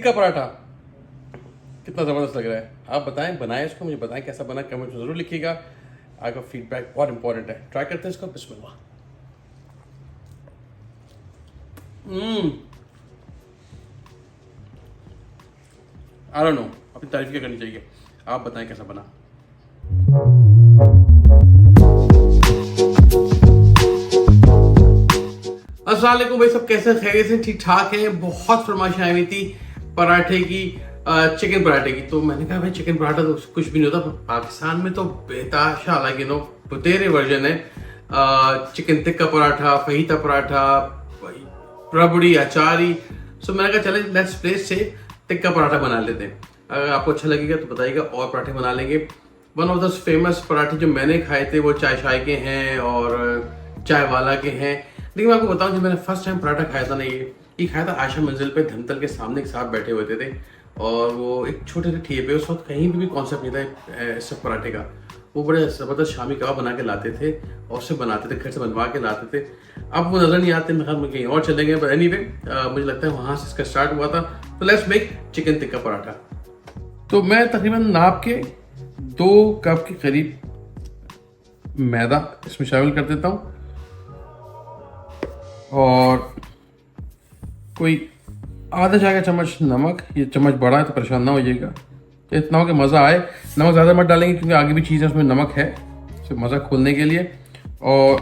टिक्का पराठा कितना ज़बरदस्त लग रहा है। आप बताएं, बनाएं इसको, मुझे बताएं कैसा बना, कमेंट में ज़रूर लिखिएगा। आपका फीडबैक बहुत इंपॉर्टेंट है। ट्राई करते हैं इसको। बिस्मिल्लाह। आई डोंट नो, अपनी तारीफ क्या करनी चाहिए। आप बताएं कैसा बना। अस्सलाम वालेकुम भाई, सब कैसे, खैरियत से, ठीक ठाक हैं। बहुत फरमाइश आई हुई थी पराठे की, चिकन पराठे की। तो मैंने कहा भाई चिकन पराठा तो कुछ भी नहीं होता, पाकिस्तान में तो बेताशा लाइक बुतेरे वर्जन है। चिकन टिक्का पराठा, फहीता पराठा, रबड़ी, अचारी। सो मैंने कहा चले लेट्स प्लेस से टिक्का पराठा बना लेते हैं। अगर आपको अच्छा लगेगा तो बताइएगा, और पराठे बना लेंगे। वन ऑफ द फेमस पराठे जो मैंने खाए थे वो चाय शाय के हैं और चाय वाला के हैं। लेकिन मैं आपको बताऊं, जब मैंने फर्स्ट टाइम पराठा खाया था ना, ये खाया था आयशा मंजिल पे, धमतल के सामने एक साथ बैठे हुए थे और वो एक छोटे से ठेले पे, उस वक्त कहीं भी कॉन्सेप्ट नहीं था इस पराठे का। वो बड़े ज़बरदस्त शामी कबाब बना के लाते थे और उससे बनाते थे, घर से बनवा के लाते थे। अब वो नज़र नहीं आते, मैं कहीं और चलेंगे। बट एनीवे मुझे लगता है वहाँ से इसका स्टार्ट हुआ था। तो let's make chicken tikka paratha. तो मैं तकरीबन नाप के 2 कप के करीब मैदा इसमें शामिल कर देता हूँ और कोई आधा चाय का चम्मच नमक। ये चम्मच बड़ा है तो परेशान ना हो जाइएगा, तो इतना हो कि मज़ा आए। नमक ज़्यादा मत डालेंगे क्योंकि आगे भी चीज़ें उसमें नमक है, तो मज़ा खोलने के लिए। और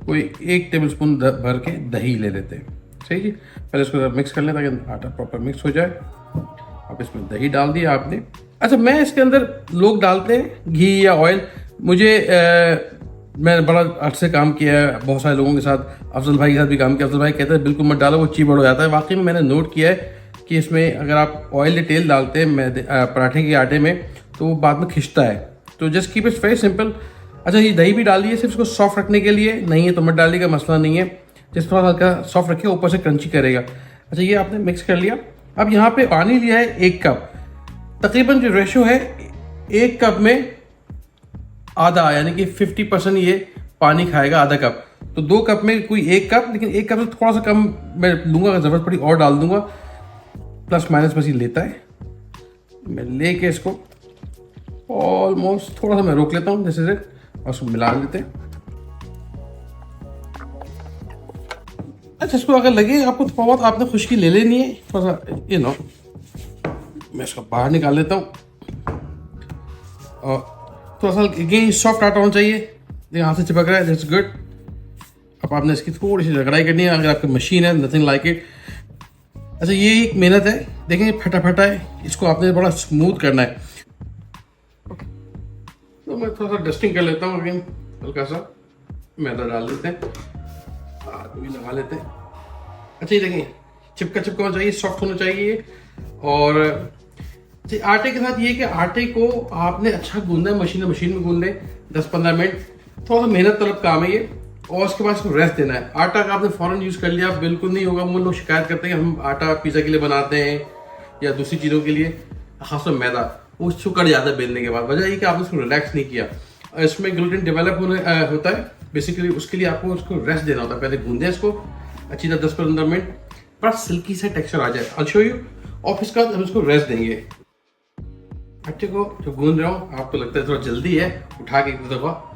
कोई 1 टेबलस्पून भर के दही ले लेते हैं। सही जी, पहले इसको मिक्स कर लें ताकि आटा प्रॉपर मिक्स हो जाए। अब इसमें दही डाल दिया आपने। अच्छा, मैं इसके अंदर, लोग डालते हैं घी या ऑयल। मैंने बड़ा अर्से काम किया है बहुत सारे लोगों के साथ, अफजल भाई के साथ भी काम किया। अफजल भाई कहते हैं बिल्कुल मत डालो, वो चिपड़ हो जाता है। वाकई में मैंने नोट किया है कि इसमें अगर आप ऑयल या तेल डालते हैं मैदे पराठे के आटे में तो वो बाद में खिंचता है। तो just keep its very simple. अच्छा, ये दही भी डाल दिए सिर्फ इसको सॉफ्ट रखने के लिए, नहीं है तो मत डालिएगा, मसला नहीं है। जिस थोड़ा हल्का सॉफ्ट रखिए, ऊपर से क्रंची करेगा। अच्छा, ये आपने मिक्स कर लिया। अब यहाँ पे पानी लिया है 1 कप। तकरीबन जो रेशो है 1 कप में आधा, यानी कि 50% ये पानी खाएगा, आधा कप। तो 2 कप में कोई 1 कप, लेकिन 1 कप से थोड़ा सा कम मैं लूँगा, अगर ज़रूरत पड़ी और डाल दूंगा। प्लस माइनस बस ये लेता है। मैं लेके इसको ऑलमोस्ट थोड़ा सा मैं रोक लेता हूँ जैसे से, और उसको मिला लेते हैं। अच्छा, इसको अगर लगे आपको थोड़ा बहुत आपने खुश्की ले लेनी है, थोड़ा सा मैं इसको बाहर निकाल लेता हूँ। और थोड़ा सा अगेन सॉफ्ट आटा होना चाहिए, हाथ से चिपक रहा है, दैट्स गुड। अब आपने इसकी थोड़ी सी रगड़ाई करनी है, अगर आपकी मशीन है, नथिंग लाइक इट। अच्छा, ये एक मेहनत है, देखें फटा फटा है, इसको आपने बड़ा स्मूथ करना है। तो मैं थोड़ा सा डस्टिंग कर लेता हूँ, अगेन हल्का सा मैदा डाल देते हैं, हाथ भी लगा लेते हैं। अच्छा, ये देखें चिपका चिपका होना चाहिए, सॉफ्ट होना चाहिए। और आटे के साथ ये कि आटे को आपने अच्छा गूंदना है, मशीन में गूंद लें 10-15 मिनट। थोड़ा सा मेहनत तलब काम है ये। और उसके बाद इसको रेस्ट देना है। आटा का आपने फ़ौरन यूज़ कर लिया बिल्कुल नहीं होगा। वो लोग शिकायत करते हैं कि हम आटा पिज़्ज़ा के लिए बनाते हैं या दूसरी चीज़ों के लिए, खासतौर मैदा, वो सुकड़ जाता है बेलने के बाद। वजह ये कि आपने उसको रिलैक्स नहीं किया। इसमें ग्लूटेन डेवलप होता है बेसिकली, उसके लिए आपको उसको रेस्ट देना होता है। पहले गूंदें इसको अच्छी तरह 10-15 मिनट, बड़ा सिल्की सा टेक्सचर आ जाए, I'll show you। और फिर उसके बाद हम इसको रेस्ट देंगे। आटे को जो गूंद रहा हूँ, आपको लगता है थोड़ा जल्दी है, उठा के एक दफा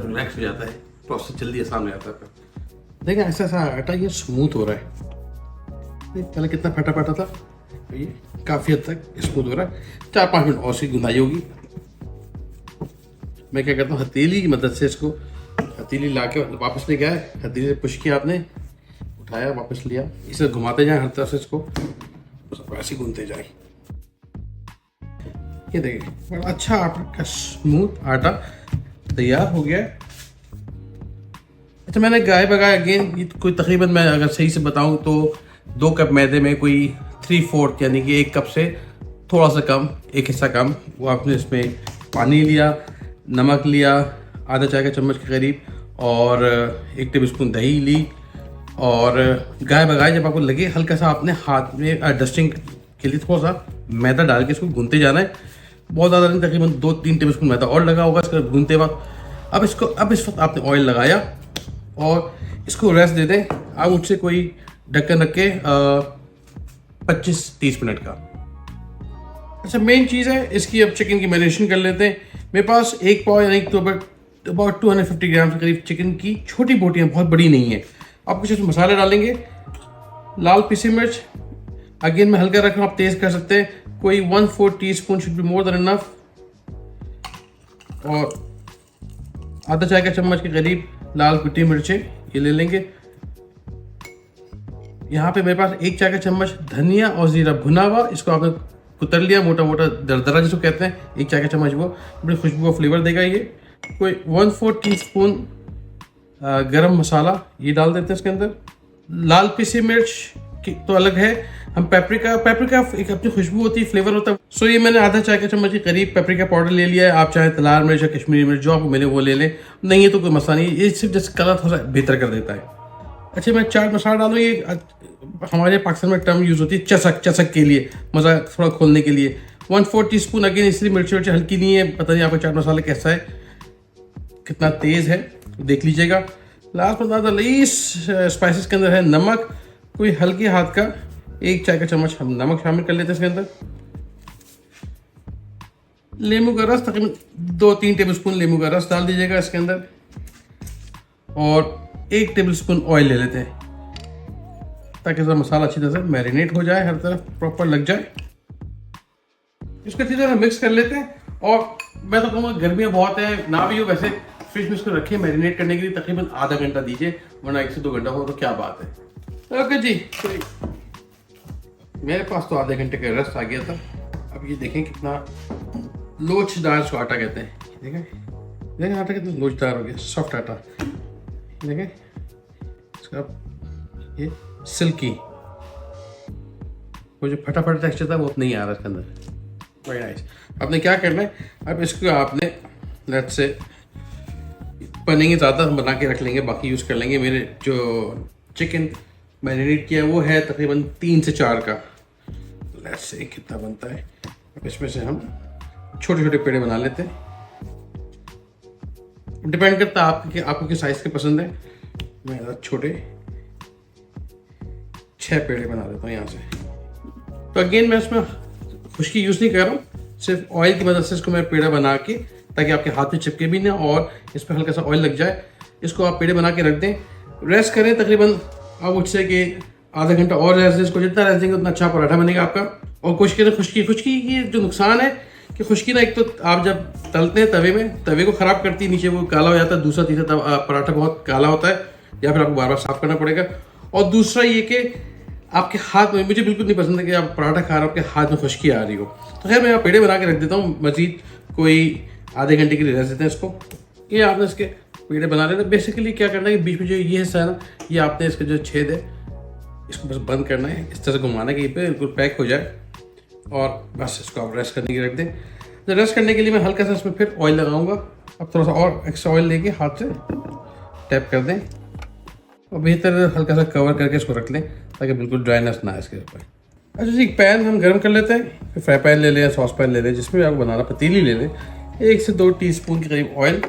रिलैक्स हो जाता है, प्रोसेस जल्दी आसान हो जाता है। देखिए ऐसा सा आटा ये स्मूथ हो रहा है। पहले कितना फटा फटा था, ये काफ़ी हद तक स्मूथ हो रहा है। 4-5 मिनट और सी गुंदाई होगी। मैं क्या करता हूँ, हथेली की मदद से इसको, हथेली ला के वापस ले गया, हथेली से पुश किया आपने, उठाया वापस लिया, इसे घुमाते जाए हर तरफ से, इसको ऐसे घूमते जाए। ये देखिए बड़ा अच्छा आपका स्मूथ आटा तैयार हो गया है। अच्छा, मैंने गाय बगाए अगेन कोई तकरीबन, मैं अगर सही से बताऊं तो 2 कप मैदे में कोई 3/4 यानी कि 1 कप से थोड़ा सा कम, 1 हिस्सा कम, वो आपने इसमें पानी लिया, नमक लिया आधा चाय का चम्मच के करीब, और 1 टेबलस्पून दही ली। और गाय बगाए जब आपको लगे हल्का सा, आपने हाथ में डस्टिंग के लिए थोड़ा सा मैदा डाल के इसको गूंदते जाना है। बहुत ज़्यादा नहीं, तकरीबन 2-3 टेबलस्पून मैदा और लगा होगा इसका गूंदते वक्त। अब इस वक्त आपने ऑयल लगाया और इसको रेस्ट दे दें। आप मुझसे कोई ढक्कन रख के 25-30 मिनट का। अच्छा, मेन चीज़ है इसकी, अब चिकन की मैरिनेशन कर लेते हैं। मेरे पास एक पाव यानी तो अबाउट 250 ग्राम के करीब चिकन की छोटी बोटियाँ, बहुत बड़ी नहीं है। आप कुछ इसमें मसाले डालेंगे। लाल पीसी मिर्च अगेन मैं हल्का रख रहा हूँ, आप तेज़ कर सकते हैं। कोई 1/4 teaspoon should be more than enough. और आधा चाय का चम्मच के करीब लाल कुटी मिर्चें ये ले लेंगे। यहाँ पे मेरे पास 1 चाय का चम्मच धनिया और जीरा भुना हुआ, इसको आपने कुतर लिया, मोटा मोटा दरदरा जिसको कहते हैं, 1 चाय का चम्मच, वो बड़ी खुशबू और फ्लेवर देगा ये। कोई 1/4 टीस्पून गरम मसाला ये डाल देते हैं इसके अंदर। लाल पीसी मिर्च की तो अलग है, हम पेपरिका एक अपनी खुशबू होती है, फ्लेवर होता है। सो ये मैंने आधा चाय का चम्मच के करीब पेपरिका पाउडर ले लिया है। आप चाहे तलार मिर्च या कश्मीरी मिर्च जो आपको मिले वो ले लें, नहीं है तो कोई मसला नहीं, ये सिर्फ जैसे कलर थोड़ा बेहतर कर देता है। अच्छा, मैं चाट मसाला डालूँ, ये हमारे पाकिस्तान में टर्म यूज़ होती है चसक के लिए, मज़ा थोड़ा खोलने के लिए। 1/4 टीस्पून अगेन, इसलिए मिर्ची हल्की नहीं है, पता नहीं आपका चाट मसाला कैसा है, कितना तेज़ है, देख लीजिएगा। लास्ट बता द लीस्ट स्पाइसेस के अंदर है नमक, कोई हल्के हाथ का 1 चाय का चम्मच हम नमक शामिल कर लेते हैं इसके अंदर। लेमू का रस तकरीबन 2-3 टेबलस्पून लेमू का रस डाल दीजिएगा इसके अंदर। और 1 टेबलस्पून ऑयल ले लेते हैं ताकि जरा मसाला अच्छी तरह से मैरिनेट हो जाए, हर तरफ प्रॉपर लग जाए। इसको अच्छी तरह मिक्स कर लेते हैं। और मैं तो कहूँगा गर्मियाँ बहुत हैं, ना भी हो वैसे फ्रिज में इसको रखिए मैरिनेट करने के लिए, तकरीबन आधा घंटा दीजिए, वरना 1 से 2 घंटा हो तो क्या बात है। ओके जी, मेरे पास तो आधे घंटे का रेस्ट आ गया था। अब ये देखें कितना लोचदार इसको आटा कहते हैं, देखें आटा कितना लोचदार हो गया, सॉफ्ट आटा, देखें इसका ये सिल्की, वो जो फटाफट टेक्सचर था वो नहीं आ रहा इसके अंदर। Very nice. आपने क्या करना है, अब इसको आपने लेट्स से बनेंगे ज़्यादा, हम बना के रख लेंगे, बाकी यूज़ कर लेंगे। मेरे जो चिकन मैरिनेट किया है वो है तकरीबन 3 से 4 का। लेट्स से कितना बनता है, अब इसमें से हम छोटे छोटे पेड़े बना लेते हैं। डिपेंड करता है आपको किस साइज़ के पसंद है। मैं छोटे 6 पेड़े बना देता हूँ यहाँ से। तो अगेन मैं इसमें खुश्की यूज़ नहीं कर रहा हूँ, सिर्फ ऑयल की मदद से इसको मैं पेड़ा बना के, ताकि आपके हाथ में चिपके भी ना और इस पर हल्का सा ऑयल लग जाए। इसको आप पेड़े बना के रख दें, रेस्ट करें तकरीबन आप मुझसे कि आधा घंटा और रेस्ट दें। इसको जितना रेस्ट देंगे उतना अच्छा पराठा बनेगा आपका। और कोशिश करें खुश्की की जो नुकसान है कि खुश्की ना, एक तो आप जब तलते हैं तवे में, तवे को ख़राब करती है, नीचे वो काला हो जाता है, दूसरा तीसरा पराठा बहुत काला होता है, या फिर आपको बार बार साफ़ करना पड़ेगा। और दूसरा ये कि आपके हाथ में, मुझे बिल्कुल नहीं पसंद है कि आप पराठा खा रहे हो आपके हाथ में खुश्की आ रही हो। तो खैर मैं यहाँ पेड़े बना के रख देता हूँ, मज़ीद कोई आधे घंटे के लिए रेस्ट देते हैं इसको। ये आपने इसके पेड़े बना लेते हैं। बेसिकली क्या करना है कि बीच में जो ये हिस्सा है ना, ये आपने इसका जो छेद है इसको बस बंद करना है, इस तरह से घुमाना है कि ये बिल्कुल पैक हो जाए। और बस इसको आप रेस्ट करने के लिए रख दें। तो रेस्ट करने के लिए मैं हल्का सा इसमें फिर ऑयल लगाऊंगा। अब थोड़ा सा और एक्स्ट्रा ऑयल लेके हाथ से टैप कर दें और बेहतर हल्का सा कवर करके इसको रख लें ताकि बिल्कुल ड्राइनेस ना आए इसके ऊपर। अच्छा जी, पैन हम गर्म कर लेते हैं। फिर फ्राई पैन ले लें या सॉस पैन ले लें, जिसमें भी आपको बनाना, पतीली ले लें। 1 से 2 टीस्पून के करीब ऑयल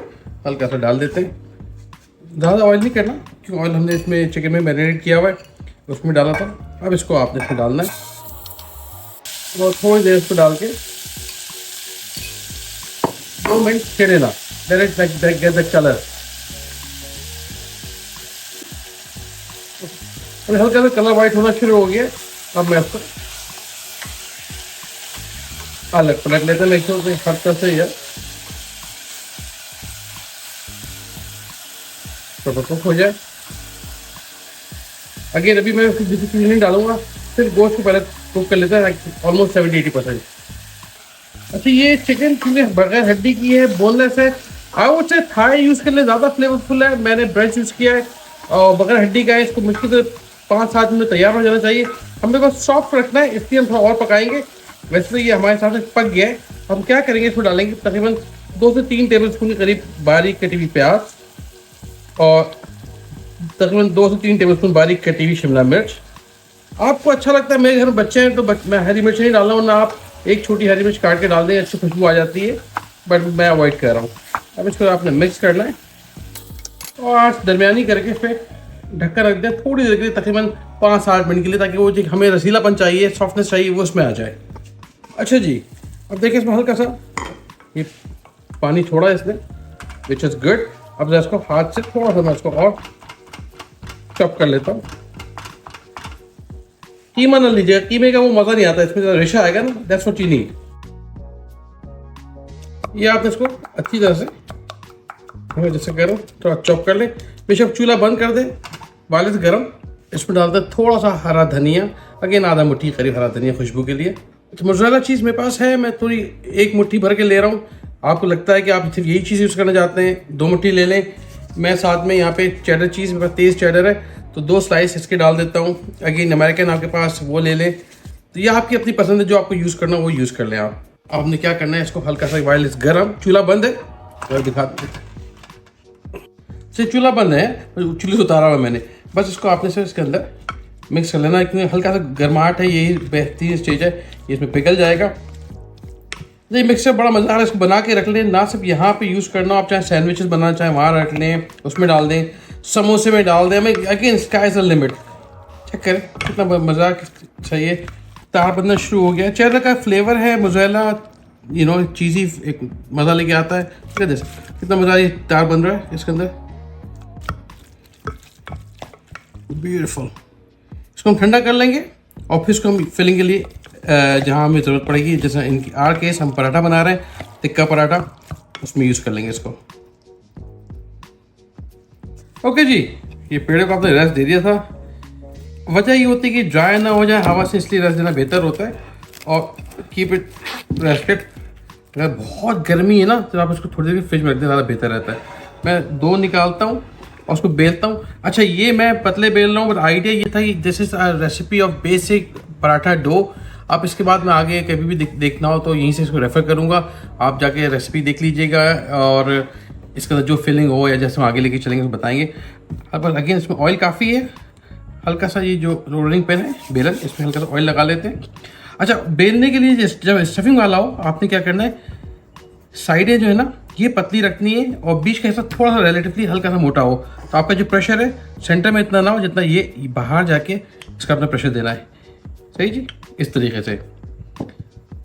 हल्का सा डाल देते हैं। ज़्यादा ऑयल नहीं करना क्योंकि ऑयल हमने इसमें चिकन में मैरिनेट किया हुआ है, उसमें डाला था। अब इसको आपने इसमें डालना है और थोड़ी देर इसको डाल के 2 मिनट छेड़े ना, डायरेक्ट गेट द कलर। हल्का सा कलर वाइट होना शुरू हो गया। अब मैं इसको अलग पलट लेते हैं, हर तरह से है तो कुक हो जाए। अगेन अभी मैं उसकी बेसिक चीज़ नहीं डालूंगा, सिर्फ गोश्त को पहले कुक कर लेते हैं ऑलमोस्ट 70-80%। अच्छा, ये चिकन चीज़ें बगैर हड्डी की है, बोनलेस है। I would say thigh use करने ज़्यादा फ्लेवरफुल है। मैंने ब्रेस्ट यूज़ किया है और बगैर हड्डी का है। इसको मुश्किल से 5-7 मिनट तैयार हो जाना चाहिए। हमें को सॉफ्ट रखना है, इसलिए हम थोड़ा और पकाएंगे। वैसे तो ये हमारे साथ पक गया है। हम क्या करेंगे, इसमें डालेंगे तकरीबन 2 से 3 टेबलस्पून के करीब बारीक कटी हुई प्याज और तकरीबन 2 से 3 टेबलस्पून बारीक कटी हुई शिमला मिर्च। आपको अच्छा लगता है, मेरे घर में बच्चे हैं तो मैं हरी मिर्च नहीं डाल रहा हूँ, ना आप एक छोटी हरी मिर्च काट के डाल दें, अच्छी खुशबू आ जाती है, बट मैं अवॉइड कर रहा हूँ। अब इसको आपने मिक्स करना है और आँच दरमियानी करके इस पर ढक्कन रख दें थोड़ी देर के लिए, तकरीबन 5-8 मिनट के लिए, ताकि वो जो हमें रसीलापन चाहिए, सॉफ्टनेस चाहिए, वो उसमें आ जाए। अच्छा जी, अब देखिए इसमें हल्का सा ये पानी छोड़ा है इसने, विच इज़ गुड। अब जरा इसको हाथ से थोड़ा सा मैं इसको और चॉप कर लेता हूँ। कीमा ना लीजिएगा, कीमे का वो मज़ा नहीं आता, इसमें जरा रेशा आएगा ना, दैट्स व्हाट यू नीड। ये आप इसको अच्छी तरह से जैसे करो थोड़ा चॉप कर ले। बेशक चूल्हा बंद कर दे, वाले से गर्म। इसमें डालते हैं थोड़ा सा हरा धनिया, अगेन आधा मुट्ठी करीब हरा धनिया खुशबू के लिए। तो मोज़रेला चीज़ मेरे पास है, मैं थोड़ी 1 मुट्ठी भर के ले रहा हूँ। आपको लगता है कि आप सिर्फ यही चीज़ यूज़ करना चाहते हैं, 2 मुट्ठी ले लें। मैं साथ में यहाँ पे चेडर चीज़, मेरे पास तेज़ चेडर है, तो 2 स्लाइस इसके डाल देता हूँ। अगेन अमेरिकन आपके पास वो ले लें। तो ये आपकी अपनी पसंद है, जो आपको यूज़ करना वो यूज़ कर लें आप। आपने क्या करना है, इसको हल्का सा वाइल गर्म, चूल्हा बंद है और दिखाते चूल्हा बंद है, चूल्हे से उतारा हुआ मैंने। बस इसको आपने से इसके अंदर मिक्स कर लेना है, क्योंकि हल्का सा गर्माहट है, यही बेहतरीन स्टेज है, ये इसमें पिघल जाएगा। ये मिक्सचर बड़ा मज़ा आ रहा है, इसको बना के रख लें। ना सिर्फ यहाँ पे यूज़ करना, आप चाहे सैंडविचेस बनाना चाहें वहाँ रख लें, उसमें डाल दें, समोसे में डाल दें। हमें again sky is the limit. Check करें कितना मज़ा चाहिए। तार बनना शुरू हो गया। चेडर का फ्लेवर है, मोज़रेला यू नो चीज़ी एक मज़ा लेके आता है। कितना मज़ा ये तार बन रहा है इसके अंदर, ब्यूटीफुल। इसको हम ठंडा कर लेंगे और फिर इसको हम फिलिंग के लिए जहाँ हमें ज़रूरत पड़ेगी, जैसे इनकी आर केस हम पराठा बना रहे हैं, टिक्का पराठा, उसमें यूज़ कर लेंगे इसको। ओके जी, ये पेड़ों को आपने रस दे दिया था। वजह ये होती है कि ड्राई ना हो जाए हवा से, इसलिए रस देना बेहतर होता है। और कीप इट रेस्टेड। अगर बहुत गर्मी है ना, तो आप इसको थोड़ी देर फ्रिज में रख दें, ज़्यादा बेहतर रहता है। मैं 2 निकालता हूँ और उसको बेलता हूँ। अच्छा, ये मैं पतले बेल रहा हूँ, बट आइडिया ये था कि this is recipe of basic paratha dough. आप इसके बाद में आगे कभी भी देखना हो तो यहीं से इसको रेफ़र करूँगा, आप जाके रेसिपी देख लीजिएगा और इसका जो फिलिंग हो या जैसे हम आगे लेके चलेंगे तो बताएंगे। पर अगेन इसमें ऑयल काफ़ी है। हल्का सा ये जो रोलिंग पेन है बेलन, इसमें हल्का सा ऑयल लगा लेते हैं। अच्छा, बेलने के लिए जब स्टफिंग वाला हो, आपने क्या करना है, साइडें जो है ना ये पतली रखनी है और बीच का हिस्सा थोड़ा सा रिलेटिवली हल्का सा मोटा हो। तो आपका जो प्रेशर है सेंटर में इतना ना हो जितना ये बाहर जाके इसका अपना प्रेशर देना है। सही जी, इस तरीके से।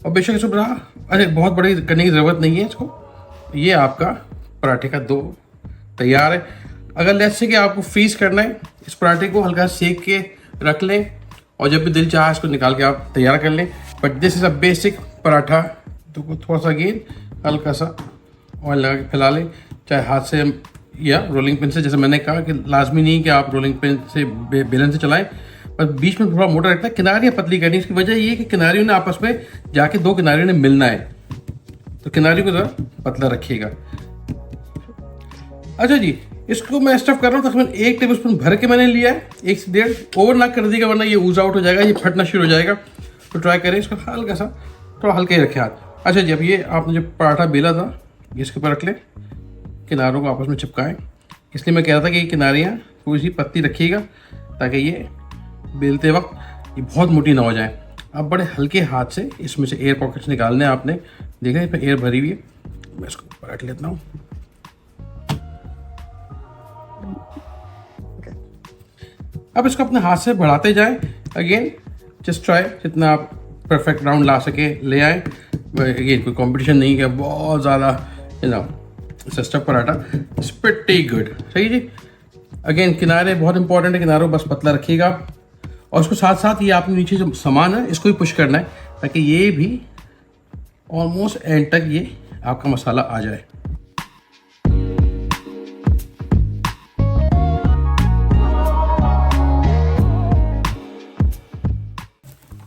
और बेशक इसको अरे बहुत बड़ी करने की ज़रूरत नहीं है इसको। ये आपका पराठे का डो तैयार है। अगर लेट्स से कि आपको फ्रीज करना है, इस पराठे को हल्का सेक के रख लें और जब भी दिल चाहे इसको निकाल के आप तैयार कर लें। But this is a basic paratha. तो थोड़ा सा गेन हल्का सा ऑयल लगा के फैला लें, चाहे हाथ से या रोलिंग पिन से। जैसे मैंने कहा कि लाजमी नहीं कि आप रोलिंग पिन से बेलन से चलाएं, पर बीच में थोड़ा मोटा रखना है। किनारियाँ पतली करनी, इसकी वजह ये है कि किनारियों ने आपस में जाके 2 किनारियों ने मिलना है, तो किनारियों को ज़रा पतला रखिएगा। अच्छा जी, इसको मैं स्टफ कर रहा हूँ, तकरीबन 1 टेबलस्पून भर के मैंने लिया है, 1 से 1.5। ओवर ना कर दीजिएगा वरना ये ऊज आउट हो जाएगा, ये फटना शुरू हो जाएगा। तो ट्राई करें इसको हल्का सा, थोड़ा हल्का ही रखें हाथ। अच्छा जी, अब ये आपने जो पराठा बेला था इसके ऊपर रख लें, किनारों को आपस में चिपकाएं। इसलिए मैं कह रहा था कि ये किनारियाँ थोड़ी सी पतली रखिएगा ताकि ये बेलते वक्त ये बहुत मोटी ना हो जाए। अब बड़े हल्के हाथ से इसमें से एयर पॉकेट्स निकालने हैं आपने। देखा इसमें एयर भरी हुई है, मैं इसको पलट लेता हूँ। अब इसको अपने हाथ से बढ़ाते जाएं। अगेन जस्ट ट्राई, जितना आप परफेक्ट राउंड ला सके ले आए। अगेन कोई कंपटीशन नहीं है बहुत ज़्यादा, you know stuff paratha it's pretty good. सही जी। अगेन किनारे बहुत इंपॉर्टेंट है, किनारों बस पतला रखिएगा। और उसको साथ साथ ये आपने नीचे जो सामान है इसको भी पुश करना है ताकि ये भी ऑलमोस्ट एंड तक ये आपका मसाला आ जाए।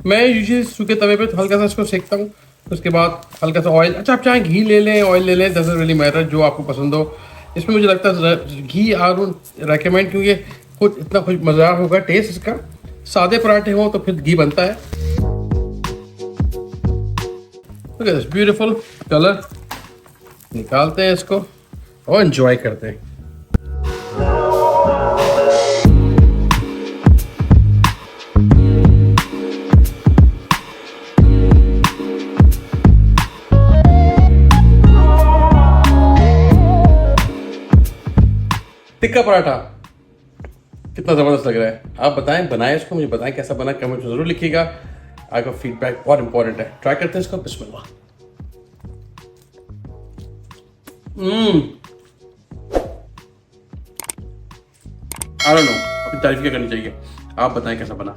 मैं यूजुअली सूखे तवे पे तो हल्का सा इसको सेकता हूँ, उसके बाद हल्का सा ऑयल। अच्छा, आप चाहे घी ले लें, ऑयल ले लें, डजंट रियली मैटर, जो आपको पसंद हो। इसमें मुझे लगता है घी आई वुड रेकमेंड, क्योंकि खुद इतना खुश मज़ेदार होगा टेस्ट इसका। सादे पराठे हो तो फिर घी बनता है। Look at this beautiful colour. निकालते हैं इसको और एंजॉय करते हैं। टिक्का पराठा कितना जबरदस्त लग रहा है, आप बताएं, बनाएं इसको, मुझे बताएं कैसा बना, कमेंट में जरूर लिखिएगा। आपका फीडबैक बहुत इंपॉर्टेंट है। ट्राई करते हैं इसको, बिस्मिल्लाह। आई डोंट नो, अपनी तारीफ क्या करनी चाहिए, आप बताएं कैसा बना।